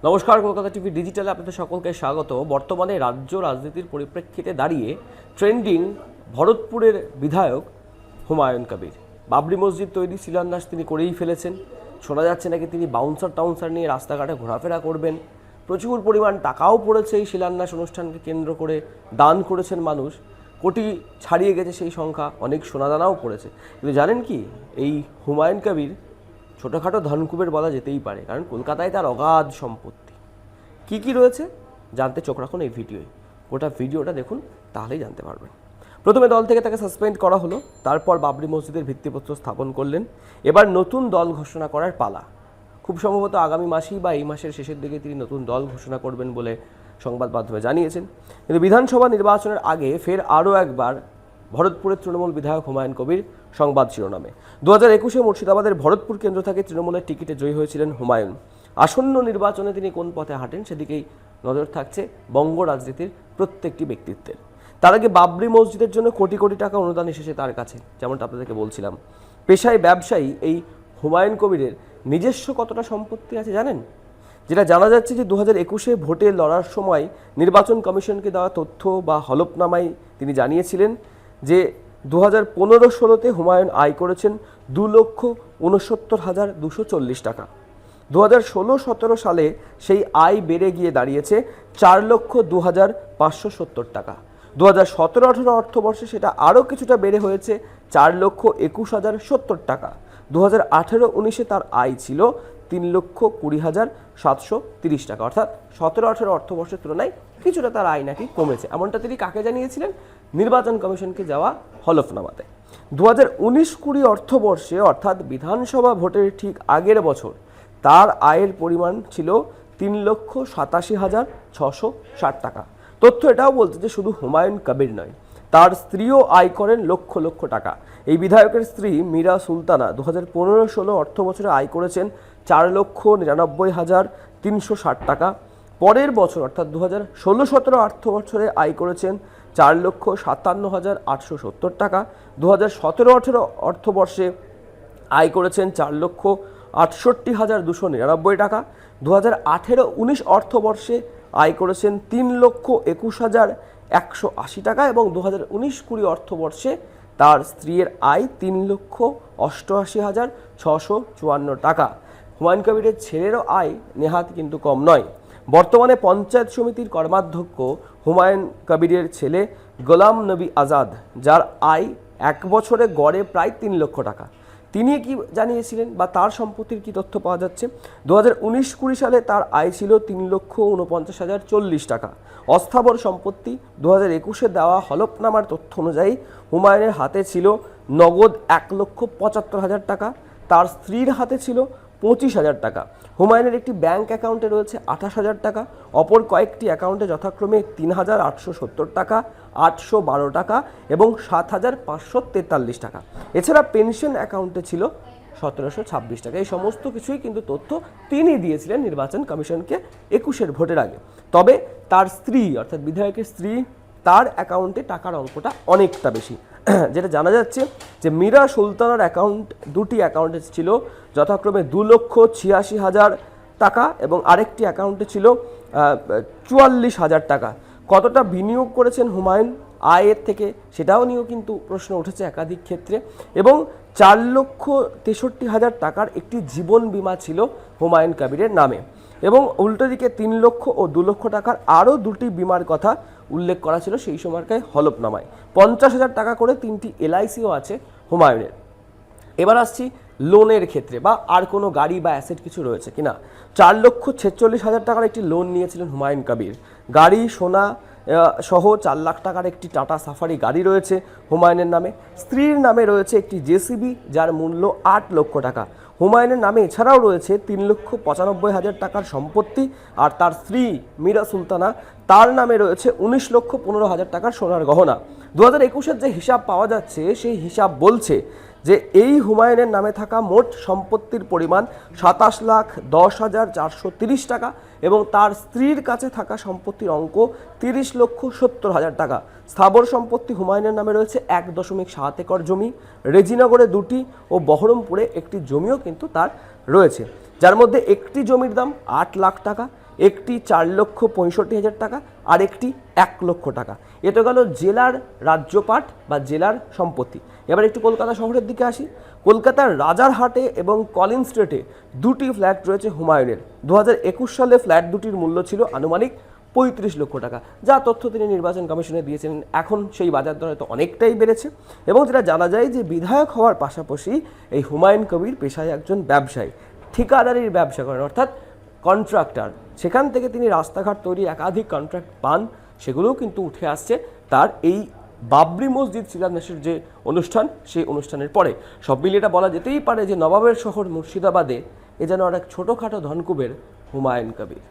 নমস্কার, কলকাতা টিভি ডিজিটালে আপনাদের সকলকে স্বাগত। বর্তমানে রাজ্য রাজনীতির পরিপ্রেক্ষিতে দাঁড়িয়ে ট্রেন্ডিং ভরতপুরের বিধায়ক হুমায়ুন কবির। বাবরি মসজিদ তৈরি শিলান্যাস তিনি করেই ফেলেছেন। শোনা যাচ্ছে নাকি তিনি বাউন্সার নিয়ে রাস্তাঘাটে ঘোরাফেরা করবেন। প্রচুর পরিমাণ টাকাও পড়েছে এই শিলান্যাস অনুষ্ঠানকে কেন্দ্র করে, দান করেছেন মানুষ, কোটি ছাড়িয়ে গেছে সেই সংখ্যা, অনেক সোনাদানাও পড়েছে। কিন্তু জানেন কি, এই হুমায়ুন কবির ছোটোখাটো ধনকুবের বলা যেতেই পারে, কারণ কলকাতায় তার অগাধ সম্পত্তি। কি কি রয়েছে জানতে চোখ রাখুন এই ভিডিওয়। গোটা ভিডিওটা দেখুন, তাহলেই জানতে পারবেন। প্রথমে দল থেকে তাকে সাসপেন্ড করা হলো, তারপর বাবরি মসজিদের ভিত্তিপ্রস্তর স্থাপন করলেন। এবার নতুন দল ঘোষণা করার পালা। খুব সম্ভবত আগামী মাসেই বা এই মাসের শেষের দিকে তিনি নতুন দল ঘোষণা করবেন বলে সংবাদ মাধ্যমে জানিয়েছেন। কিন্তু বিধানসভা নির্বাচনের আগে ফের আরও একবার ভরতপুরের তৃণমূল বিধায়ক হুমায়ুন কবির সংবাদ শিরোনামে। 2021-এ মুর্শিদাবাদের ভরতপুর কেন্দ্র থেকে তৃণমূলের টিকিটে জয়ী হয়েছিলেন হুমায়ুন। আসন্ন নির্বাচনে তিনি কোন পথে হাঁটেন সেদিকেই নজর থাকছে বঙ্গ রাজনীতির প্রত্যেকটি ব্যক্তিত্বের। তার আগে বাবরি মসজিদের জন্য কোটি কোটি টাকা অনুদান এসেছে তার কাছে, যেমনটা আপনাদেরকে বলছিলাম। পেশায় ব্যবসায়ী এই হুমায়ুন কবিরের নিজস্ব কতটা সম্পত্তি আছে জানেন? যেটা জানা যাচ্ছে যে 2021-এ ভোটে লড়ার সময় নির্বাচন কমিশনকে দেওয়া তথ্য বা হলফনামায় তিনি জানিয়েছিলেন যে 2015-16-তে হুমায়ুন আয় করেছেন 2,69,240 টাকা। 2016-17 সালে সেই আয় বেড়ে গিয়ে দাঁড়িয়েছে 4,02,570 টাকা। 2017-18 অর্থবর্ষে সেটা আরও কিছুটা বেড়ে হয়েছে 4,21,070 টাকা। 2018-19-এ তার আয় ছিল 3,20,730 টাকা। অর্থাৎ 17-18 অর্থবর্ষের তুলনায় কিছুটা তার আয় নাকি কমেছে, এমনটা তিনি কাকে জানিয়েছিলেন? নির্বাচন কমিশনকে যাওয়া হলফনামাতে। 2019-20 অর্থবর্ষে অর্থাৎ বিধানসভা ভোটের ঠিক আগের বছর তার আয়ের পরিমাণ ছিল 3,87,660 টাকা। তথ্য এটাও বলছে যে শুধু হুমায়ুন কবির নয়, তার স্ত্রীও আয় করেন লক্ষ লক্ষ টাকা। এই বিধায়কের স্ত্রী মীরা সুলতানা 2015-16 অর্থ বছরে আয় করেছেন 4,99,360 টাকা। পরের বছর অর্থাৎ 2016-17 অর্থ বছরে আয় করেছেন 4,57,870 টাকা। 2017-18 অর্থবর্ষে আয় করেছেন 4,68,299 টাকা। 2018-19 অর্থবর্ষে আয় করেছেন 3,21,180 টাকা এবং 2019-20 অর্থবর্ষে তার স্ত্রীর আয় 3,88,654 টাকা। হুমায়ুন কবিরের ছেলেরও আয় নেহাত কিন্তু কম নয়। বর্তমানে পঞ্চায়েত সমিতির কর্মাধ্যক্ষ হুমায়ুন কবিরের ছেলে গোলাম নবী আজাদ, যার আয় এক বছরে গড়ে প্রায় 3 লক্ষ টাকা। তিনি কি জানিয়েছিলেন বা তার সম্পত্তির কি তথ্য পাওয়া যাচ্ছে? 2019-20 সালে তার আয় ছিল 3,49,040 টাকা। অস্থাবর সম্পত্তি 2021-এ দেওয়া হলফনামার তথ্য অনুযায়ী হুমায়ুনের হাতে ছিল নগদ 1,75,000 টাকা, তার স্ত্রীর হাতে ছিল 25,000 টাকা। হুমায়ুনের একটি ব্যাংক অ্যাকাউন্টে রয়েছে 28,000 টাকা, অপর কয়েকটি অ্যাকাউন্টে যথাক্রমে 3,870 টাকা, 812 টাকা এবং 7,543 টাকা। এছাড়া পেনশন অ্যাকাউন্টে ছিল 1,726 টাকা। এই সমস্ত কিছুই কিন্তু তথ্য তিনি দিয়েছিলেন নির্বাচন কমিশনকে 21-এর ভোটের আগে। তবে তার স্ত্রী অর্থাৎ বিধায়কের স্ত্রী, তার অ্যাকাউন্টে টাকার অঙ্কটা অনেকটা বেশি। যেটা জানা যাচ্ছে যে মীরা সুলতানার অ্যাকাউন্ট, দুটি অ্যাকাউন্টে ছিল যথাক্রমে 2,86,000 টাকা এবং আরেকটি অ্যাকাউন্টে ছিল 44,000 টাকা। কতটা বিনিয়োগ করেছেন হুমায়ুন আয়ের থেকে সেটাও নিয়েও কিন্তু প্রশ্ন উঠেছে একাধিক ক্ষেত্রে। এবং 4,63,000 টাকার একটি জীবন বীমা ছিল হুমায়ুন কবিরের নামে এবং উল্টো দিকে 3 লক্ষ ও 2 লক্ষ টাকার আরও দুটি বিমার কথা উল্লেখ করা ছিল সেই সময়কার হলফনামায়। 50,000 টাকা করে 3টি LICও আছে হুমায়ুনের। এবার আসছি লোনের ক্ষেত্রে বা আর কোনো গাড়ি বা অ্যাসেট কিছু রয়েছে কিনা। 4,46,000 টাকার একটি লোন নিয়েছিলেন হুমায়ুন কবির। গাড়ি, সোনা সহ 4 লাখ টাকার একটি টাটা সাফারি গাড়ি রয়েছে হুমায়ুনের নামে। স্ত্রীর নামে রয়েছে একটি JCB যার মূল্য 8 লক্ষ টাকা। হুমায়ুনের নামে এছাড়াও রয়েছে 3,95,000 টাকার সম্পত্তি আর তার স্ত্রী মীরা সুলতানা, তার নামে রয়েছে 19,15,000 টাকার সোনার গহনা। 2021-এর যে হিসাব পাওয়া যাচ্ছে সেই হিসাব বলছে যে এই হুমায়ুনের নামে থাকা মোট সম্পত্তির পরিমাণ 27,10,430 টাকা এবং তার স্ত্রীর কাছে থাকা সম্পত্তির অঙ্ক 30,70,000 টাকা। স্থাবর সম্পত্তি হুমায়ুনের নামে রয়েছে 1.7 একর জমি, রেজিনগরে 2টি ও বহরমপুরে একটি জমিও কিন্তু তার রয়েছে, যার মধ্যে একটি জমির দাম 8 লাখ টাকা একটি 4,65,000 টাকা আর একটি 1,00,000 টাকা। এ তো গেল জেলার রাজ্যপাট বা জেলার সম্পত্তি। এবার একটু কলকাতা শহরের দিকে আসি। কলকাতার রাজারহাটে এবং কলিন স্ট্রিটে দুটি ফ্ল্যাট রয়েছে হুমায়ুনের। 2021 সালে ফ্ল্যাট দুটির মূল্য ছিল আনুমানিক 35 লক্ষ টাকা, যা তথ্য তিনি নির্বাচন কমিশনে দিয়েছেন। এখন সেই বাজার দর হয়তো অনেকটাই বেড়েছে। এবং যেটা জানা যায় যে বিধায়ক হওয়ার পাশাপাশি এই হুমায়ুন কবির পেশায় একজন ব্যবসায়ী, ঠিকাদারির ব্যবসা করেন, অর্থাৎ কন্ট্রাক্টর। সেখান থেকে তিনি রাস্তাঘাট তৈরি একাধিক কন্ট্রাক্ট পান, সেগুলোও কিন্তু উঠে আসছে তার এই বাবরি মসজিদ শিলান্যাসের যে অনুষ্ঠান, সেই অনুষ্ঠানের পরে। সব মিলিয়ে এটা বলা যেতেই পারে যে নবাবের শহর মুর্শিদাবাদে এ যেন আর এক ছোটোখাটো ধনকুবের হুমায়ুন কবির।